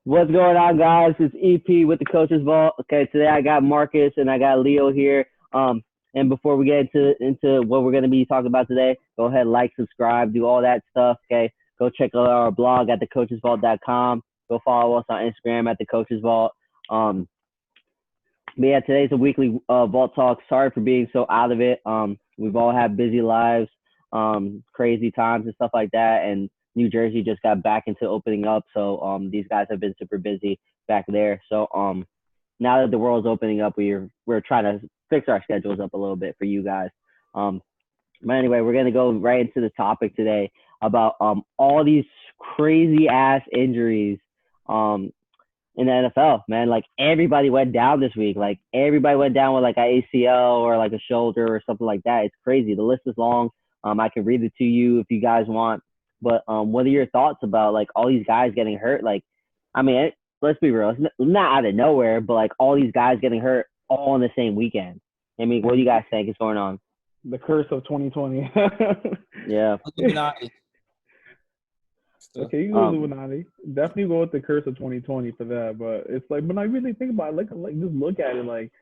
What's going on, guys? It's EP with the Coaches Vault. Okay, today I got Marcus and I got Leo here. And before we get into what we're gonna be talking about today, go ahead, like, subscribe, do all that stuff. Okay, go check out our blog at thecoachesvault.com. Go follow us on Instagram at the Coaches Vault. Um, but yeah, today's a weekly Vault Talk. Sorry for being so out of it. We've all had busy lives, crazy times and stuff like that, and New Jersey just got back into opening up, so these guys have been super busy back there. So now that the world's opening up, we're trying to fix our schedules up a little bit for you guys. Um, but anyway, we're gonna go right into the topic today about all these crazy ass injuries um in the NFL, man. Like everybody went down this week. Like everybody went down with like a ACL or like a shoulder or something like that. It's crazy. The list is long. I can read it to you if you guys want. But what are your thoughts about like all these guys getting hurt? Like, I mean, let's be real. It's not out of nowhere, but like all these guys getting hurt all in the same weekend. I mean, what do you guys think is going on? The curse of 2020. Yeah. Illuminati. Okay, you go Illuminati. Definitely go with the curse of 2020 for that. But it's like, when I really think about it, like just look at it, like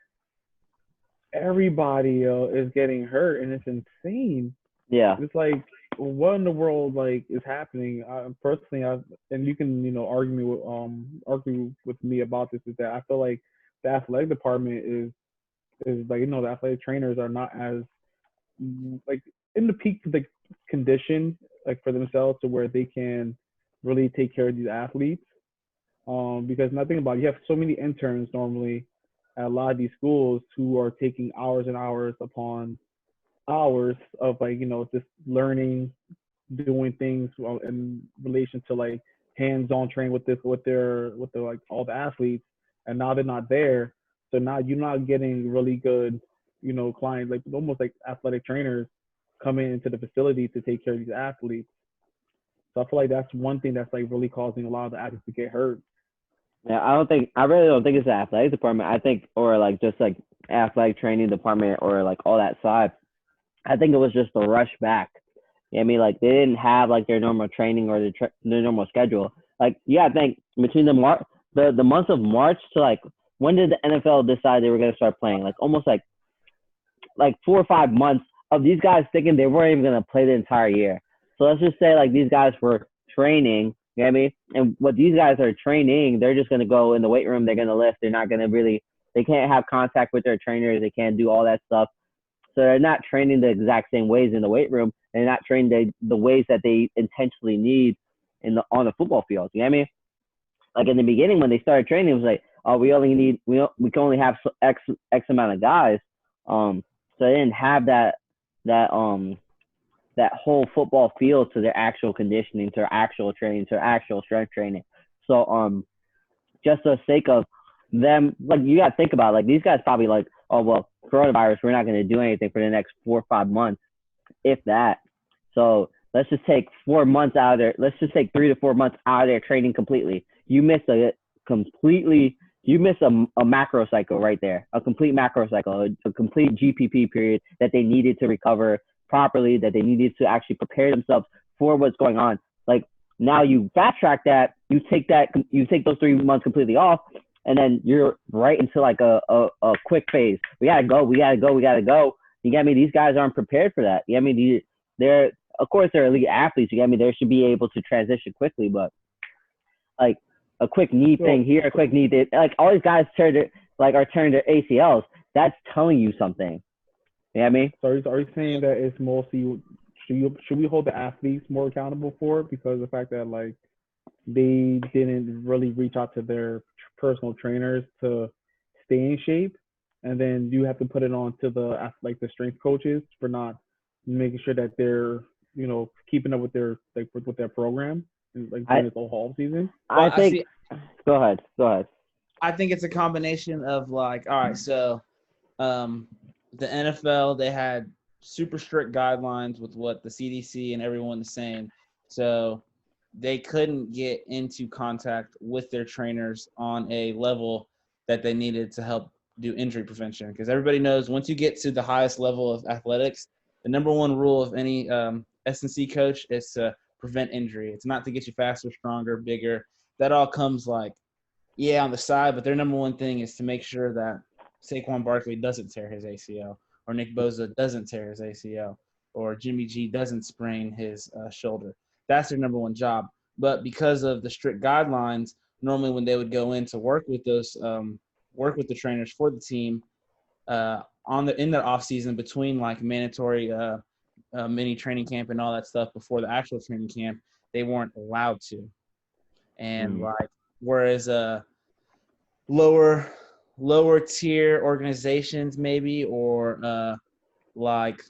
everybody is getting hurt, and it's insane. Yeah. It's like, what in the world like is happening? Personally, and you can argue with me about this, is that I feel like the athletic department is like, the athletic trainers are not as like in the peak like condition like for themselves to where they can really take care of these athletes. Because nothing about it, you have so many interns normally at a lot of these schools who are taking hours and hours upon hours of like just learning, doing things in relation to like hands-on training with like all the athletes, and now they're not there, so now you're not getting really good clients, like almost like athletic trainers coming into the facility to take care of these athletes. So I feel like that's one thing that's like really causing a lot of the athletes to get hurt. Yeah, I really don't think it's the athletic department. I think, or like just like athletic training department or like all that side. I think it was just the rush back. You know what I mean? Like they didn't have like their normal training or their normal schedule. Like, yeah, I think between the months of March to like, when did the NFL decide they were going to start playing? Like almost like 4 or 5 months of these guys thinking they weren't even going to play the entire year. So let's just say like these guys were training, you know what I mean? And what these guys are training, they're just going to go in the weight room, they're going to lift. They're not going to really, they can't have contact with their trainers. They can't do all that stuff. So they're not training the exact same ways in the weight room. They're not training the ways that they intentionally need on the football field. You know what I mean? Like in the beginning when they started training, it was like, oh, we can only have X amount of guys. So they didn't have that whole football field to their actual conditioning, to their actual training, to their actual strength training. So just for the sake of them, like you got to think about it, like these guys probably like, oh well, coronavirus, we're not going to do anything for the next 4 or 5 months, if that. So let's just take 4 months out of their, let's just take 3 to 4 months out of their training completely. You miss a macro cycle right there, a complete macro cycle, a complete GPP period that they needed to recover properly, that they needed to actually prepare themselves for what's going on. Like now you fast track that, you take those 3 months completely off, and then you're right into like a quick phase. We gotta go. You get me? These guys aren't prepared for that. You get me? They're of course they're elite athletes. You get me? They should be able to transition quickly, but like a quick knee thing here, a quick knee there. Like all these guys turn their ACLs. That's telling you something. You know what I mean? So are you saying that it's mostly, should we hold the athletes more accountable for it because of the fact that like they didn't really reach out to their personal trainers to stay in shape, and then you have to put it on to the strength coaches for not making sure that they're keeping up with their with their program like during this whole season? I think. Go ahead. I think it's a combination of like, all right, so the NFL, they had super strict guidelines with what the CDC and everyone is saying. So they couldn't get into contact with their trainers on a level that they needed to help do injury prevention. Because everybody knows once you get to the highest level of athletics, the number one rule of any S&C coach is to prevent injury. It's not to get you faster, stronger, bigger. That all comes like Yeah, on the side, but their number one thing is to make sure that Saquon Barkley doesn't tear his ACL, or Nick Bosa doesn't tear his ACL, or Jimmy G doesn't sprain his shoulder. That's their number one job. But because of the strict guidelines, normally when they would go in to work with work with the trainers for the team in their off season between like mandatory mini training camp and all that stuff before the actual training camp, they weren't allowed to. And like whereas lower tier organizations maybe or like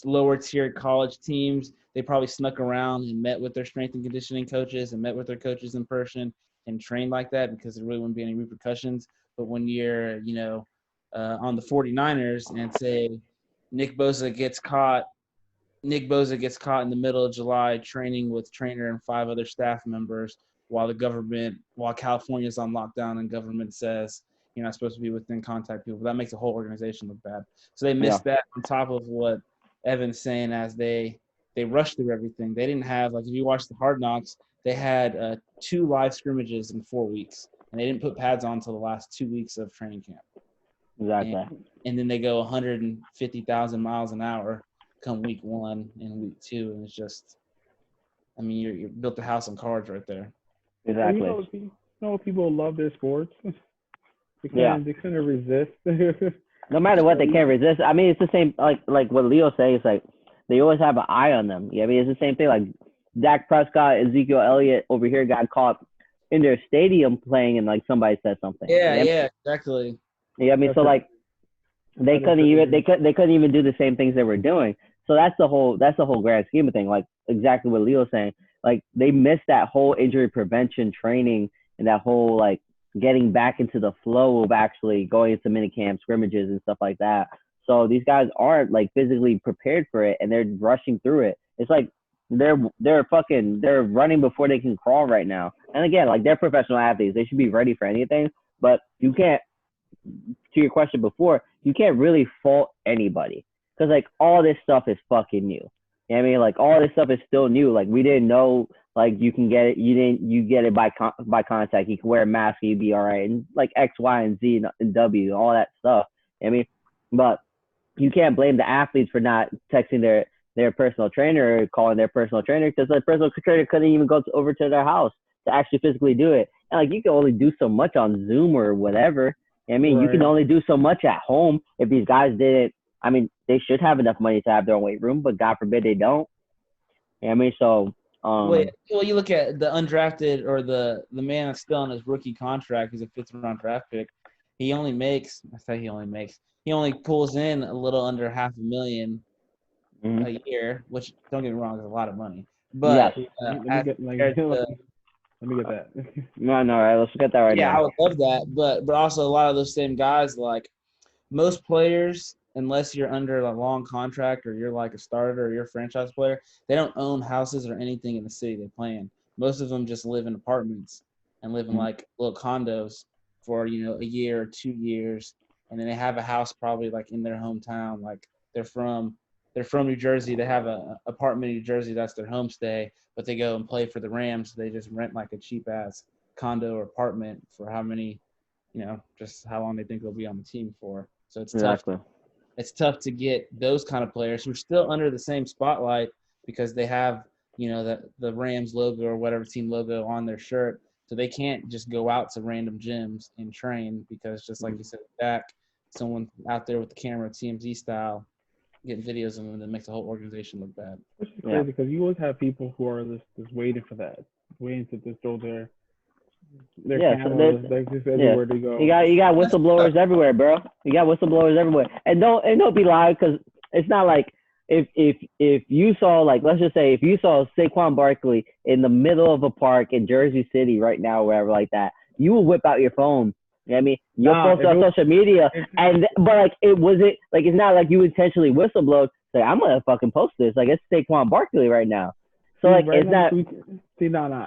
lower tier college teams, they probably snuck around and met with their strength and conditioning coaches and met with their coaches in person and trained like that because there really wouldn't be any repercussions. But when you're on the 49ers and say Nick Bosa gets caught in the middle of July training with trainer and 5 other staff members while California's on lockdown and government says you're not supposed to be within contact people. That makes the whole organization look bad. So they missed that on top of what Evan's saying as they rushed through everything. They didn't have, like, if you watch the Hard Knocks, they had 2 live scrimmages in 4 weeks, and they didn't put pads on until the last 2 weeks of training camp. Exactly. And then they go 150,000 miles an hour come week 1 and week 2, and it's just, I mean, you built a house on cards right there. Exactly. You know people love their sports. They couldn't resist. No matter what, they can't resist. I mean, it's the same, like what Leo says, like, they always have an eye on them. Yeah, I mean, it's the same thing. Like, Dak Prescott, Ezekiel Elliott over here got caught in their stadium playing and, like, somebody said something. Yeah, exactly. Yeah, I mean, so, like, they couldn't even do the same things they were doing. So that's the whole grand scheme of thing. Like, exactly what Leo's saying. Like, they missed that whole injury prevention training and that whole, like, getting back into the flow of actually going into minicamp scrimmages and stuff like that. So these guys aren't, like, physically prepared for it, and they're rushing through it. It's like they're running before they can crawl right now. And again, like, they're professional athletes. They should be ready for anything, but you can't, to your question before, you can't really fault anybody because, like, all this stuff is fucking new. You know what I mean? Like, all this stuff is still new. Like, we didn't know, like, you can get it. You get it by contact. You can wear a mask and you'd be all right. And, like, X, Y, and Z and W, all that stuff. You know what I mean? But you can't blame the athletes for not texting their personal trainer or calling their personal trainer because the personal trainer couldn't even go over to their house to actually physically do it. And, like, you can only do so much on Zoom or whatever. You know what I mean? Right. You can only do so much at home. If these guys didn't, I mean, they should have enough money to have their own weight room, but God forbid they don't. You know what I mean? So, well, you look at the undrafted or the man that's still on his rookie contract. He's a 5th-round draft pick. He only pulls in a little under $500,000 a year, which, don't get me wrong, is a lot of money. But let me get that. No, all right, let's get that right now. Yeah, I would love that. But also a lot of those same guys, like most players, unless you're under a long contract or you're like a starter or you're a franchise player, they don't own houses or anything in the city they play in. Most of them just live in apartments and live in like little condos for, a year or 2 years. And then they have a house probably like in their hometown. Like they're from New Jersey. They have an apartment in New Jersey. That's their homestay, but they go and play for the Rams. So they just rent like a cheap ass condo or apartment for how many, just how long they think they'll be on the team for. So it's tough. It's tough to get those kind of players who are still under the same spotlight because they have, the Rams logo or whatever team logo on their shirt. So they can't just go out to random gyms and train because, just like you said, Dak, someone out there with the camera, TMZ style, getting videos of them that makes the whole organization look bad. Which is crazy because you always have people who are just waiting for that, waiting to just throw their cameras just everywhere they go. You got whistleblowers everywhere, bro. You got whistleblowers everywhere, and don't be lying because it's not like if you saw, like, let's just say if you saw Saquon Barkley in the middle of a park in Jersey City right now, or wherever like that, you will whip out your phone. You know what I mean? You'll post on social media, but like it wasn't like it's not like you intentionally whistleblowed. Like, I'm gonna fucking post this. Like, it's Saquon Barkley right now. So like it's not.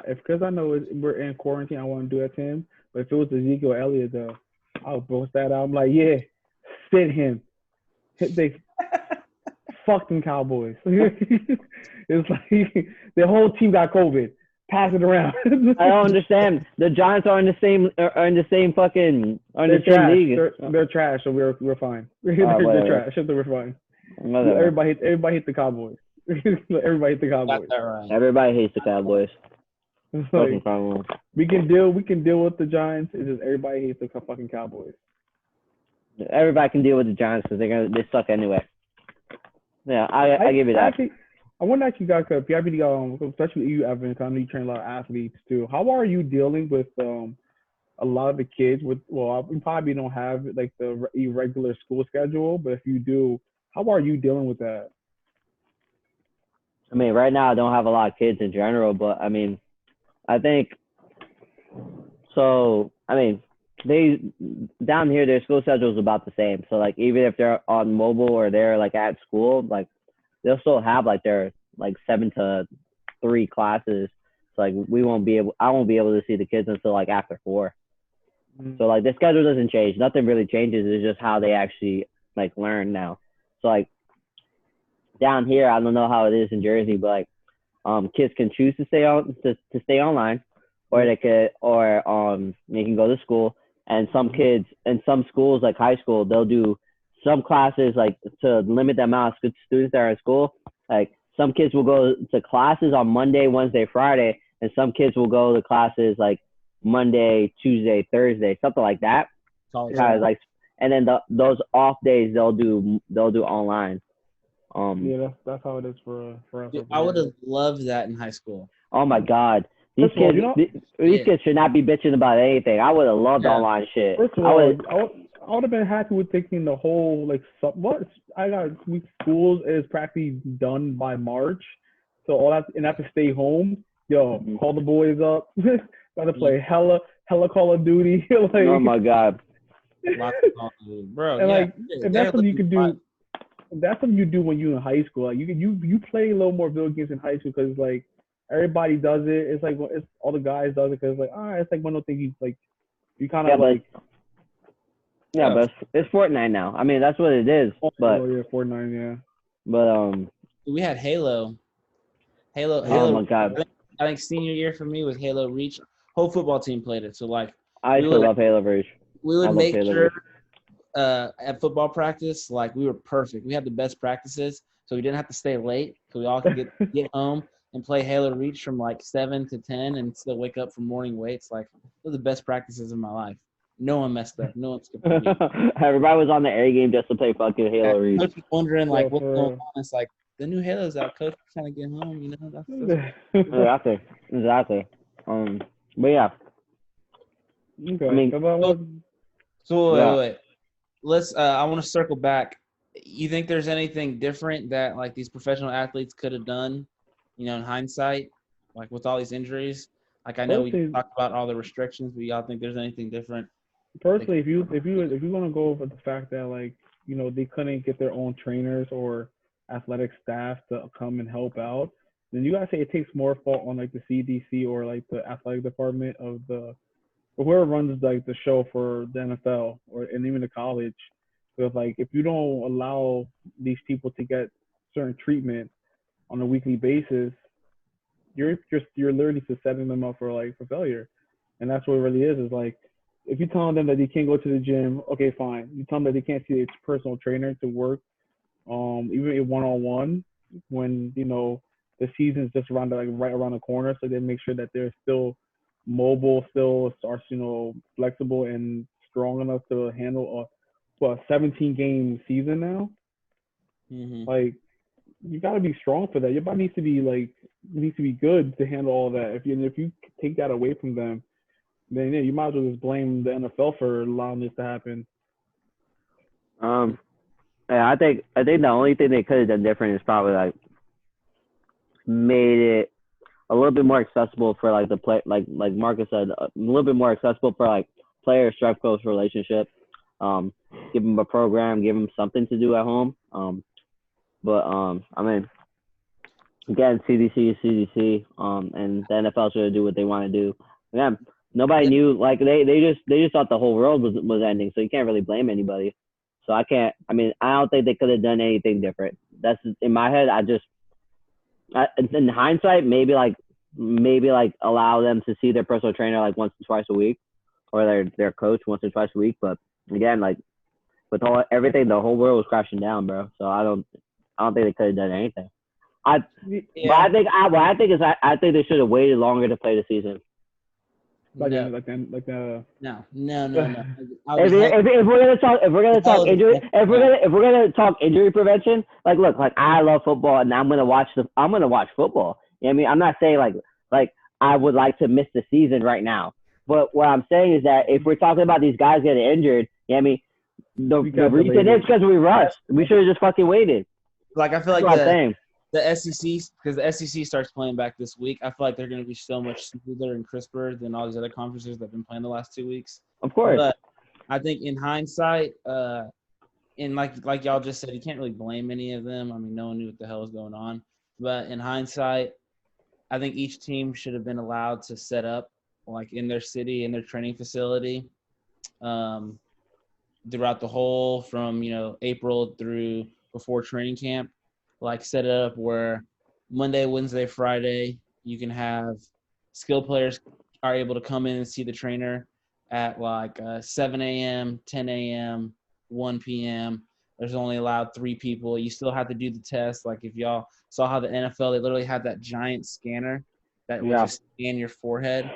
If because I know we're in quarantine, I want to do that to him. But if it was Ezekiel Elliott, though, I'll post that out. I'm like, yeah, sit him. They fuck them Cowboys. It's like the whole team got COVID. pass it around. I don't understand. The Giants are in the same They're trash. league. They're trash, so we're fine. They're trash, so we're fine. Whatever. Everybody hates the Cowboys. Everybody hates the Got Cowboys. that right. Everybody hates the Cowboys. It's Fucking like, problem. we can deal with the Giants. It's just everybody hates the fucking Cowboys. Everybody can deal with the Giants because they suck anyway. Yeah, I give you that. I want to ask you guys, especially you, Evan, 'cause I know you train a lot of athletes too. How are you dealing with a lot of the kids with? Well, you probably don't have like the irregular school schedule, but if you do, how are you dealing with that? I mean, right now I don't have a lot of kids in general, but I mean, I think so. I mean, they down here their school schedule is about the same. So like even if they're on mobile or they're like at school, like they'll still have like their like 7 to 3 classes. So like I won't be able to see the kids until like after 4. So like the schedule doesn't change. Nothing really changes. It's just how they actually like learn now. So like down here, I don't know how it is in Jersey, but like kids can choose to stay online, or they can go to school. And some kids in some schools like high school, they'll do some classes like to limit the amount of students that are in school. Like some kids will go to classes on Monday, Wednesday, Friday, and some kids will go to classes like Monday, Tuesday, Thursday, something like that. Like, and then those off days they'll do online. Yeah, that's how it is for us. Dude, I would have loved that in high school. Oh my God. These kids should not be bitching about anything. I would have loved online shit. First of all, I would have been happy with taking the whole like schools is practically done by March, so all that and I have to stay home. Yo, call the boys up. Got to play hella Call of Duty. Like, oh my God. Bro, and yeah, like, and that's something you can do. That's something you do when you're in high school. Like you play a little more video games in high school because like everybody does it. It's like it's all the guys does it because like it's like one of those things like you kind of like. Yeah, but it's Fortnite now. I mean that's what it is. But yeah, Fortnite, yeah. But we had Halo. Oh my God. I think senior year for me was Halo Reach. Whole football team played it. So like I still love Halo Reach. We would make sure at football practice, like we were perfect. We had the best practices, so we didn't have to stay late. So we all could get home and play Halo Reach from like 7 to 10 and still wake up for morning weights. Like those are the best practices of my life. No one messed up. No one skipped a beat. Everybody was on the air game just to play fucking Halo Reach. Coach was wondering like what's going on. It's like the new Halo's out, coach. We're trying to get home, you know. That's exactly. But yeah. Okay. I mean, so wait. Let's. I want to circle back. You think there's anything different that like these professional athletes could have done, you know, in hindsight, like with all these injuries? Like I know we talked about all the restrictions, but y'all think there's anything different? Personally, if you want to go over the fact that like you know they couldn't get their own trainers or athletic staff to come and help out, then you gotta say it takes more fault on like the CDC or like the athletic department of the or whoever runs like the show for the NFL and even the college. Because like if you don't allow these people to get certain treatment on a weekly basis, you're literally just setting them up for failure. And that's what it really is like if you tell them that they can't go to the gym, okay, fine. You tell them that they can't see their personal trainer to work, even one-on-one when, you know, the season's just around right around the corner, so they make sure that they're still mobile, still are, you know, flexible and strong enough to handle a 17-game season now. Mm-hmm. Like you got to be strong for that. Your body needs to be good to handle all that. If you take that away from them, then yeah, you might as well just blame the NFL for allowing this to happen. Yeah, I think the only thing they could have done different is probably like made it a little bit more accessible for like the play, like Marcus said, a little bit more accessible for like player strength coach relationship. Give them a program, give them something to do at home. But I mean, again, CDC is CDC. And the NFL should do what they want to do. Again, nobody knew. Like they just thought the whole world was ending. So you can't really blame anybody. So I don't think they could have done anything different. That's in my head. In hindsight, maybe like maybe like allow them to see their personal trainer like once or twice a week, or their coach once or twice a week. But again, like with everything, the whole world was crashing down, bro. So I don't think they could have done anything. But I think I think they should have waited longer to play the season. No. No. If we're gonna talk injury prevention, like look, like I love football and I'm gonna watch football. You know what I mean? I'm not saying like I would like to miss the season right now. But what I'm saying is that if we're talking about these guys getting injured, you know what I mean? The reason is because we rushed. We should have just fucking waited. Like I feel That's like what I'm saying. the SEC, because the SEC starts playing back this week, I feel like they're going to be so much smoother and crisper than all these other conferences that have been playing the last 2 weeks. Of course. But I think in hindsight, and like y'all just said, you can't really blame any of them. I mean, no one knew what the hell was going on. But in hindsight, I think each team should have been allowed to set up like in their city, in their training facility, throughout the whole from April through before training camp. Like set it up where Monday, Wednesday, Friday, you can have skilled players are able to come in and see the trainer at like 7 a.m., 10 a.m., 1 p.m. There's only allowed 3 people. You still have to do the test. Like if y'all saw how the NFL, they literally had that giant scanner that would just scan your forehead.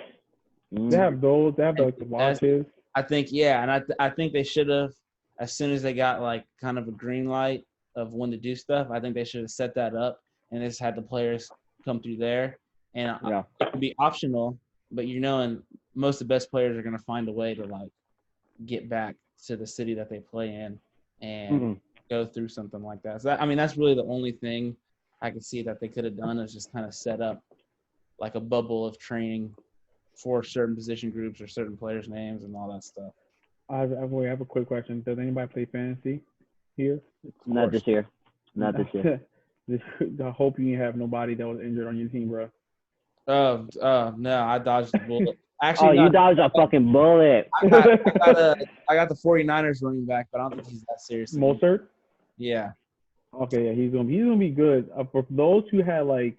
They have those. They have like the watches. I think, yeah, and I think they should have, as soon as they got like kind of a green light of when to do stuff, I think they should have set that up and just had the players come through there. And it could be optional, but and most of the best players are going to find a way to like get back to the city that they play in and go through something like that. So that's really the only thing I could see that they could have done is just kind of set up like a bubble of training for certain position groups or certain players' names and all that stuff. I have a quick question. Does anybody play fantasy here? Not this year. I hope you have nobody that was injured on your team, bro. Oh, no, I dodged the bullet. Actually, you dodged a fucking bullet. I got the 49ers running back, but I don't think he's that serious. Mostert? Yeah. Okay, yeah, he's gonna be good. For those who had like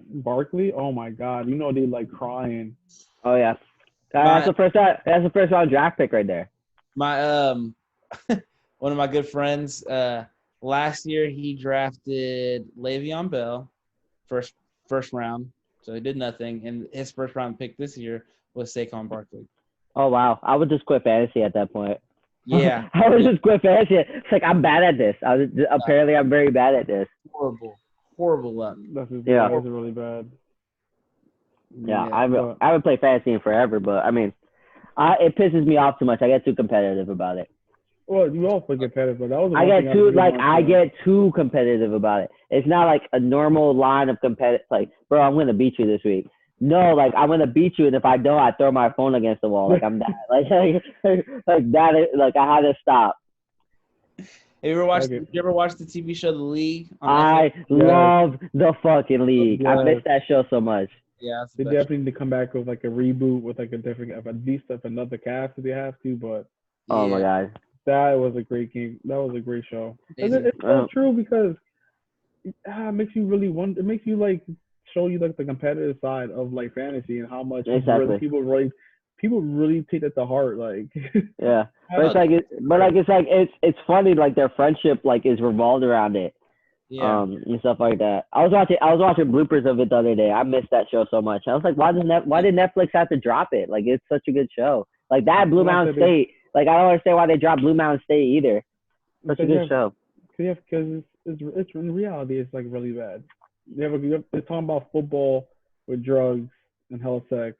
Barkley, oh my God, they like crying. Oh yeah, that's the first round draft pick right there. My one of my good friends, last year he drafted Le'Veon Bell, first round, so he did nothing, and his first round pick this year was Saquon Barkley. Oh wow, I would just quit fantasy at that point. Yeah, I would just quit fantasy. It's like I'm bad at this. Apparently I'm very bad at this. Horrible luck. That's really bad. Yeah, I haven't played fantasy in forever, but I mean, it pisses me off too much. I get too competitive about it. Well, you all play competitive, but that was I get too competitive about it. It's not like a normal line of competitive. Like, bro, I'm gonna beat you this week. No, like I'm gonna beat you, and if I don't, I throw my phone against the wall. Like I'm that. like that. Like I had to stop. Have you ever watched? Did you ever watch the TV show The League? I love the fucking League. I miss that show so much. Yeah, they definitely need to come back with like a reboot with like a different, at least another cast if they have to. But oh my God, that was a great game. That was a great show. It's so true because it makes you really wonder. It makes you like show you like the competitive side of like fantasy and how much people really take that to heart. Like yeah, it's funny like their friendship like is revolved around it. Yeah. And stuff like that. I was watching bloopers of it the other day. I missed that show so much. I was like, why did Netflix have to drop it? Like it's such a good show. Like that Blue Mountain State. Like I don't understand why they dropped Blue Mountain State either. Such a good show. Yeah, because it's in reality it's like really bad. They're talking about football with drugs and hell sex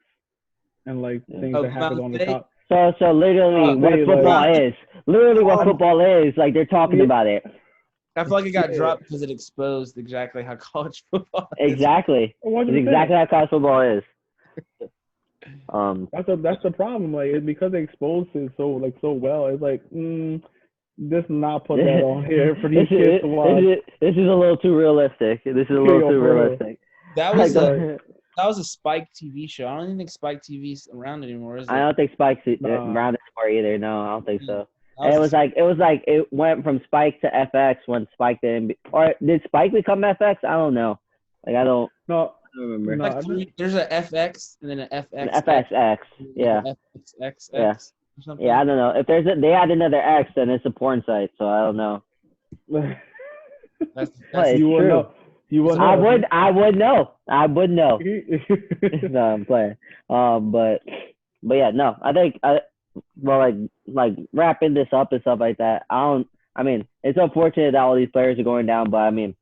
and like things that happen on the top. So literally what football is. Literally what football is. Like they're talking about it. I feel like it got dropped because it exposed exactly how college football is. Exactly. It's exactly how college football is. That's the problem. Like it's because they exposed it so well. It's like just not put that on here for these kids to watch. This is a little too realistic. That was a Spike TV show. I don't even think Spike TV's around anymore. Is it? I don't think Spike's around anymore either. No, I don't think so. It was like it went from Spike to FX when Spike didn't or did Spike become FX? I don't know. Like I don't No, remember. Like there's a FX and then an An FXX, FXX. Yeah. like a FXXX Yeah. or something. Yeah, I don't know. If they add another X, then it's a porn site. So I don't know. That's But it's you will true. know. You will I know. would know. I would know. No, I'm playing. But yeah, no. Like wrapping this up and stuff like that. I mean, it's unfortunate that all these players are going down, but I mean,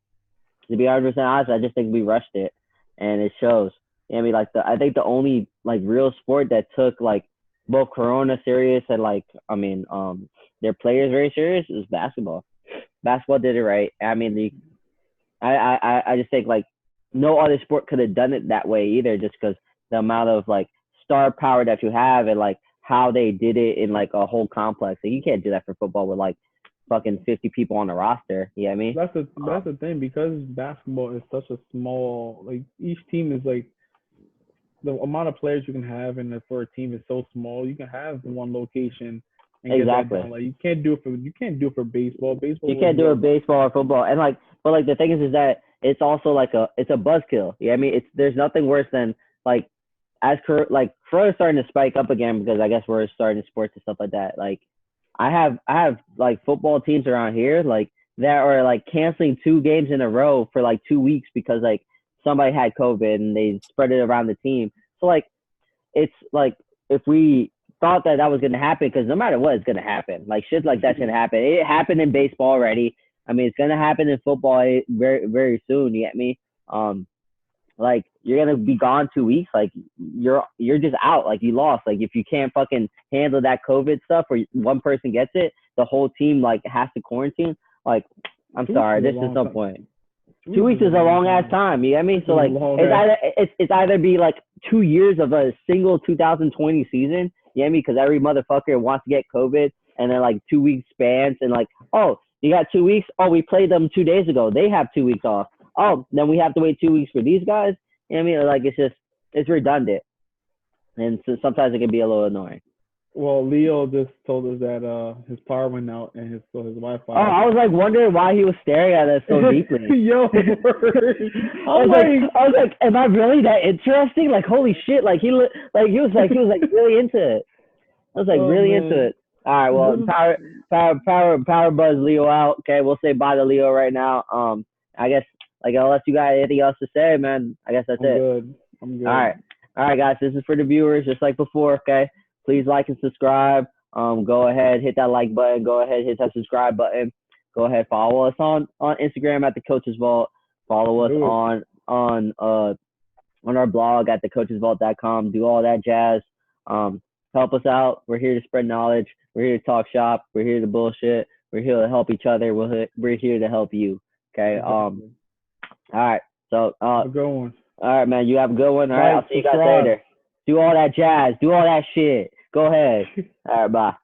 to be 100% honest, I just think we rushed it, and it shows. I mean, I think the only like real sport that took like both Corona serious and like their players very serious is basketball. Basketball did it right. I mean, I just think like no other sport could have done it that way either, just because the amount of like star power that you have and like how they did it in like a whole complex. Like, you can't do that for football with like fucking 50 people on the roster. You know what I mean? That's the thing, because basketball is such a small, like each team is like, the amount of players you can have in for a team is so small. You can have one location and get that Exactly. done. Like you can't do it for baseball. Baseball You can't do it baseball or football. And like, but like the thing is that it's also like it's a buzzkill. Yeah, I mean, there's nothing worse than like like Corona's starting to spike up again, because I guess we're starting sports and stuff like that. Like I have like football teams around here like that are like canceling 2 games in a row for like 2 weeks because like somebody had COVID and they spread it around the team. So like it's like if we thought that was gonna happen, because no matter what, it's gonna happen. Like shit like that's gonna happen. It happened in baseball already. I mean, it's gonna happen in football very very soon. You get me? Like you're gonna be gone 2 weeks. Like you're just out. Like you lost. Like if you can't fucking handle that COVID stuff, or one person gets it, the whole team like has to quarantine. Like I'm sorry, this is no point. 2 weeks is a long ass time. You get me? So like it's either be like 2 years of a single 2020 season. You get me? Because every motherfucker wants to get COVID, and then like 2 weeks spans, and like, oh, you got 2 weeks. Oh, we played them 2 days ago. They have 2 weeks off. Oh, then we have to wait 2 weeks for these guys. You know what I mean? Like it's redundant, and so sometimes it can be a little annoying. Well, Leo just told us that his power went out and his Wi-Fi. Oh, I was like wondering why he was staring at us so deeply. Yo, I was like, am I really that interesting? Like, holy shit! Like he was really into it. I was like really into it. All right, well, power buzz Leo out. Okay, we'll say bye to Leo right now. I guess like unless you got anything else to say, man, I guess that's it. I'm good. All right, guys. This is for the viewers, just like before. Okay, please like and subscribe. Go ahead, hit that like button. Go ahead, hit that subscribe button. Go ahead, follow us on Instagram at the Coaches Vault. Follow us on our blog at thecoachesvault.com. Do all that jazz. Help us out. We're here to spread knowledge. We're here to talk shop. We're here to bullshit. We're here to help each other. We're here to help you. Okay. All right. So have a good one. All right, man. You have a good one. All right. I'll see you guys later. Do all that jazz. Do all that shit. Go ahead. All right. Bye.